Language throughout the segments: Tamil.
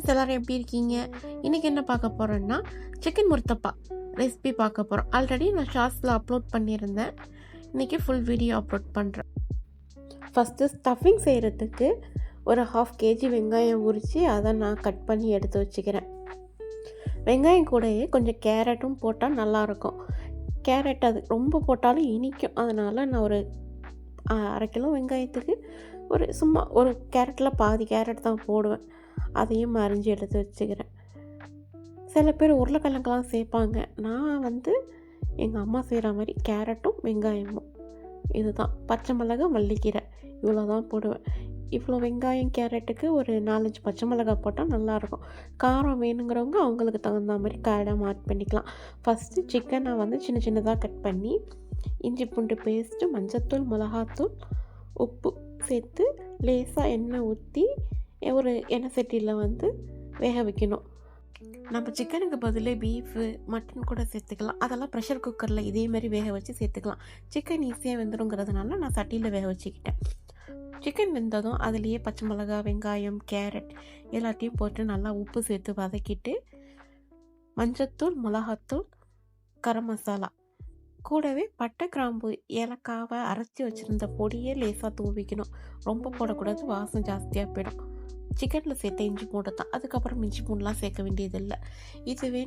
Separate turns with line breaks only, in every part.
ஃப்ரெண்ட்ஸ் எல்லோரும் எப்படி இருக்கீங்க? இன்றைக்கி என்ன பார்க்க போகிறோன்னா சிக்கன் முர்த்தப்பா ரெசிபி பார்க்க போகிறோம். ஆல்ரெடி நான் ஷார்ட்ஸில் அப்லோட் பண்ணியிருந்தேன். இன்றைக்கி ஃபுல் வீடியோ அப்லோட் பண்ணுறேன். ஃபஸ்ட்டு ஸ்டஃபிங் செய்கிறதுக்கு ஒரு 1/2 kg வெங்காயம் உரித்து அதை நான் கட் பண்ணி எடுத்து வச்சுக்கிறேன். வெங்காயம் கூடயே கொஞ்சம் கேரட்டும் போட்டால் நல்லாயிருக்கும். கேரட் அது ரொம்ப போட்டாலும் இனிக்கும். அதனால் நான் ஒரு 1/2 கிலோ வெங்காயத்துக்கு சும்மா ஒரு கேரட்டில் பாதி கேரட் தான் போடுவேன். அதையும் அரிஞ்சு எடுத்து வச்சுக்கிறேன். சில பேர் உருளைக்கிழங்கெலாம் சேர்ப்பாங்க. நான் எங்கள் அம்மா செய்கிற மாதிரி கேரட்டும் வெங்காயமும் இதுதான். பச்சை மிளகாய், மல்லிக்கீரை இவ்வளோ தான் போடுவேன். இவ்வளோ வெங்காயம் கேரட்டுக்கு ஒரு 4-5 பச்சை மிளகாய் போட்டால் நல்லாயிருக்கும். காரம் வேணுங்கிறவங்க அவங்களுக்கு தகுந்த மாதிரி காரம் ஆட் பண்ணிக்கலாம். ஃபஸ்ட்டு சிக்கனை சின்ன சின்னதாக கட் பண்ணி இஞ்சி பூண்டு பேஸ்ட்டு, மஞ்சத்தூள், மிளகாத்தூள், உப்பு சேர்த்து லேசாக எண்ணெய் ஊற்றி ஒரு எண்ணெய் சட்டியில் வேக வைக்கணும். நம்ம சிக்கனுக்கு பதில் பீஃபு, மட்டன் கூட சேர்த்துக்கலாம். அதெல்லாம் ப்ரெஷர் குக்கரில் இதே மாதிரி வேக வச்சு சேர்த்துக்கலாம். சிக்கன் ஈஸியாக வெந்துருங்கிறதுனால நான் சட்டியில் வேக வச்சுக்கிட்டேன். சிக்கன் வெந்ததும் அதுலேயே பச்சை மிளகாய், வெங்காயம், கேரட் எல்லாத்தையும் போட்டு நல்லா உப்பு சேர்த்து வதக்கிட்டு மஞ்சத்தூள், மிளகாத்தூள், கரம் மசாலா கூடவே பட்டை, கிராம்பு, ஏலக்காவை அரைச்சி வச்சுருந்த பொடியே லேசாக தூவிக்கணும். ரொம்ப போடக்கூடாது, வாசம் ஜாஸ்தியாக போயிடும். சிக்கனில் சேர்த்த இஞ்சி பூண்டு தான். அதுக்கப்புறம் இஞ்சி பூண்டுலாம் சேர்க்க வேண்டியதில்லை. இதுவே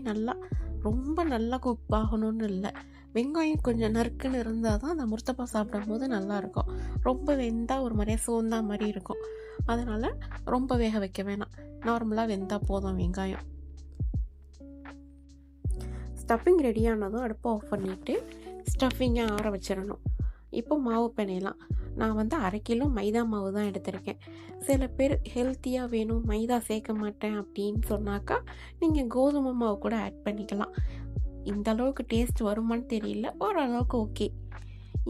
ரொம்ப நல்லா குக் ஆகணும்னு இல்லை. வெங்காயம் கொஞ்சம் நறுக்குன்னு இருந்தால் தான் அந்த முர்த்தப்பா சாப்பிடும் போது நல்லாயிருக்கும். ரொம்ப வெந்தால் ஒரு மாதிரியாக சோந்தா மாதிரி இருக்கும். அதனால் ரொம்ப வேக வைக்க வேணாம். நார்மலாக வெந்தால் போதும் வெங்காயம். ஸ்டஃபிங் ரெடியானதும் அடுப்பை ஆஃப் பண்ணிவிட்டு ஸ்டஃபிங்கை ஆற வச்சிடணும். இப்போ மாவு பிணையலாம். நான் 1/2 கிலோ மைதா மாவு தான் எடுத்திருக்கேன். சில பேர் ஹெல்த்தியாக வேணும், மைதா சேர்க்க மாட்டேன் அப்படின்னு சொன்னாக்கா நீங்கள் கோதுமை மாவு கூட ஆட் பண்ணிக்கலாம். இந்த அளவுக்கு டேஸ்ட் வருமானு தெரியல, ஓரளவுக்கு ஓகே.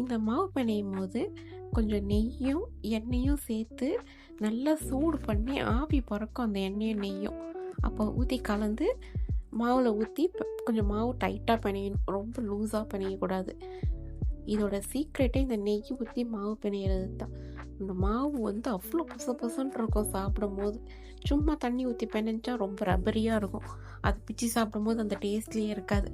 இந்த மாவு பிணையும் போது கொஞ்சம் நெய்யும் எண்ணெயும் சேர்த்து நல்லா சூடு பண்ணி ஆவி பறக்கும் அந்த எண்ணெயும் நெய்யும். அப்போ ஊற்றி கலந்து மாவில் ஊற்றி கொஞ்சம் மாவு டைட்டாக பிணையணும். ரொம்ப லூஸாக பிணையக்கூடாது. இதோட சீக்ரெட்டே இந்த நெய் ஊற்றி மாவு பிணையிறது தான். இந்த மாவு அவ்வளோ புசன்னு இருக்கும் சாப்பிடும் போது. சும்மா தண்ணி ஊற்றி பிணைஞ்சா ரொம்ப ரப்பரியாக இருக்கும். அது பிச்சு சாப்பிடும் போது அந்த டேஸ்ட்லேயே இருக்காது.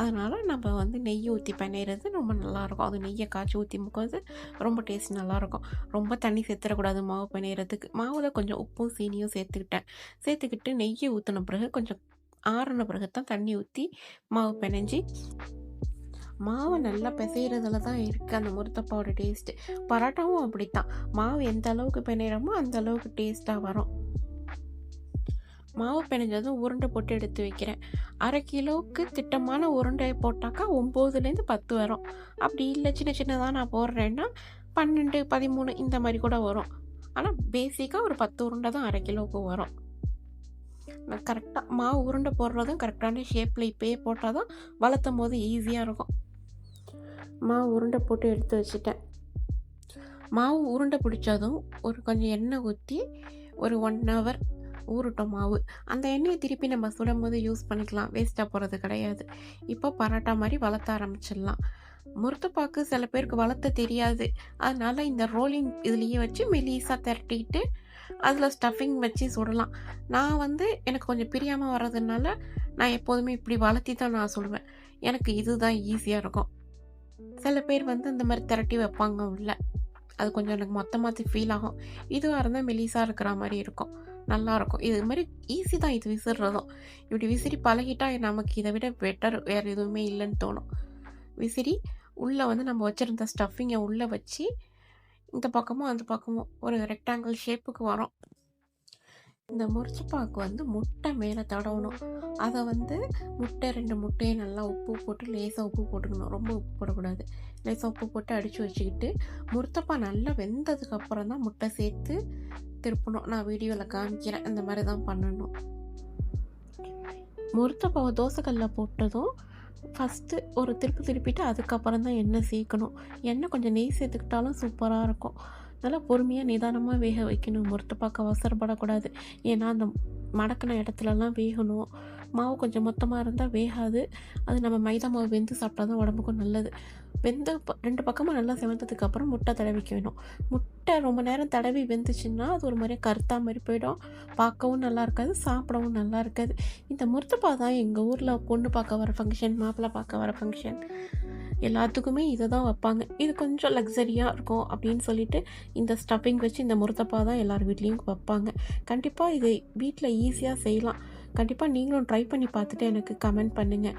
அதனால் நம்ம நெய் ஊற்றி பிணையிறது ரொம்ப நல்லாயிருக்கும். அது நெய்யை காய்ச்சி ஊற்றி முக்கிறது ரொம்ப டேஸ்ட் நல்லாயிருக்கும். ரொம்ப தண்ணி சேர்த்துடக்கூடாது மாவு பிணையிறதுக்கு. மாவில் கொஞ்சம் உப்பும் சீனியும் சேர்த்துக்கிட்டு நெய்யை ஊற்றின பிறகு கொஞ்சம் ஆறின பிறகு தான் தண்ணி ஊற்றி மாவு பிணைஞ்சி மாவை நல்லா பிசைகிறதுல தான் இருக்குது அந்த முர்த்தப்பாவோட டேஸ்ட்டு. பரோட்டாவும் அப்படித்தான். மாவு எந்த அளவுக்கு பிணையிறோமோ அந்த அளவுக்கு டேஸ்ட்டாக வரும். மாவு பிணைஞ்சதும் உருண்டை போட்டு எடுத்து வைக்கிறேன். 1/2 கிலோவுக்கு திட்டமான உருண்டை போட்டாக்கா 9லேருந்து 10 வரும். அப்படி இல்லை சின்ன சின்னதாக நான் போடுறேன்னா 12, 13 இந்த மாதிரி கூட வரும். ஆனால் பேசிக்காக ஒரு 10 உருண்டை தான் 1/2 கிலோவுக்கு வரும். நான் கரெக்டாக மாவு உருண்டை போடுறதும் கரெக்டான ஷேப்பில் இப்போயே போட்டால் தான் வளர்த்தும் போது ஈஸியாக இருக்கும். மாவு உருண்டை போட்டு எடுத்து வச்சுட்டேன். மாவு உருண்டை பிடிச்சதும் கொஞ்சம் எண்ணெய் ஊற்றி ஒரு 1 hour ஊறட்டும் மாவு. அந்த எண்ணெயை திருப்பி நம்ம சுடும் போது யூஸ் பண்ணிக்கலாம், வேஸ்ட்டாக போகிறது கிடையாது. இப்போ பரோட்டா மாதிரி வளர்த்த ஆரம்பிச்சிடலாம். முர்த்தப்பாக்கு சில பேருக்கு வளர்த்த தெரியாது. அதனால் இந்த ரோலிங் இதுலேயே வச்சு மெலிசாக திரட்டிக்கிட்டு அதில் ஸ்டஃபிங் வச்சு சுடலாம். நான் எனக்கு கொஞ்சம் பிரியாமல் வர்றதுனால நான் எப்போதுமே இப்படி வளர்த்தி தான் நான் சுடுவேன். எனக்கு இதுதான் ஈஸியாக இருக்கும். சில பேர் இந்த மாதிரி திரட்டி வைப்பாங்க உள்ள. அது கொஞ்சம் எனக்கு மொத்தமாற்றி ஃபீல் ஆகும். இதுவாக இருந்தால் மெலிசாக இருக்கிற மாதிரி இருக்கும், நல்லாயிருக்கும். இது மாதிரி ஈஸி தான் இது விசிறதும். இப்படி விசிறி பழகிட்டால் நமக்கு இதை விட பெட்டர் வேறு எதுவுமே இல்லைன்னு தோணும். விசிறி உள்ளே நம்ம வச்சுருந்த ஸ்டஃபிங்கை உள்ளே வச்சு இந்த பக்கமும் அந்த பக்கமும் ஒரு ரெக்டாங்கிள் ஷேப்புக்கு வரும். இந்த முர்த்தப்பாவுக்கு முட்டை மேலே தடவணும். அதை முட்டை 2 முட்டையை நல்லா உப்பு போட்டு லேசாக உப்பு போட்டுக்கணும். ரொம்ப உப்பு போடக்கூடாது. லேசாக உப்பு போட்டு அடித்து வச்சுக்கிட்டு முர்த்தப்பா நல்லா வெந்ததுக்கப்புறம் தான் முட்டை சேர்த்து திருப்பணும். நான் வீடியோவில் காமிக்கிறேன். இந்த மாதிரி தான் பண்ணணும். முர்த்தப்பாவை தோசைக்கல்லில் போட்டதும் ஃபஸ்ட்டு ஒரு திருப்பிட்டு அதுக்கப்புறம் தான் எண்ணெய் சேர்க்கணும். எண்ணெய் கொஞ்சம் நெய் சேர்த்துக்கிட்டாலும் சூப்பராக இருக்கும். நல்லா பொறுமையாக நிதானமாக வேக வைக்கணும். முர்த்தப்பாக்க அவசரப்படக்கூடாது. ஏன்னா அந்த மடக்கின இடத்துலலாம் வேகணும். மாவு கொஞ்சம் மொத்தமாக இருந்தால் வேகாது. அது நம்ம மைதா மாவு வெந்து சாப்பிட்டா தான் உடம்புக்கும் நல்லது. ரெண்டு பக்கமும் நல்லா செவந்ததுக்கப்புறம் முட்டை தடவிக்க வேணும். முட்டை ரொம்ப நேரம் தடவி வெந்துச்சுன்னா அது ஒரு மாதிரியாக கருத்தா மாதிரி போயிடும். பார்க்கவும் நல்லா இருக்காது, சாப்பிடவும் நல்லா இருக்காது. இந்த முர்த்தப்பா தான் எங்கள் ஊரில் பொண்ணு பார்க்க வர ஃபங்க்ஷன், மாப்பிள்ளை பார்க்க வர ஃபங்க்ஷன் எல்லாத்துக்குமே இதை தான் வைப்பாங்க. இது கொஞ்சம் லக்ஸரியாக இருக்கும் அப்படின்னு சொல்லிட்டு இந்த ஸ்டஃபிங் வச்சு இந்த முர்த்தப்பா தான் எல்லார் வீட்லேயும் வைப்பாங்க. கண்டிப்பாக இதை வீட்டில் ஈஸியாக செய்யலாம். கண்டிப்பாக நீங்களும் ட்ரை பண்ணி பார்த்துட்டு எனக்கு கமெண்ட் பண்ணுங்கள்.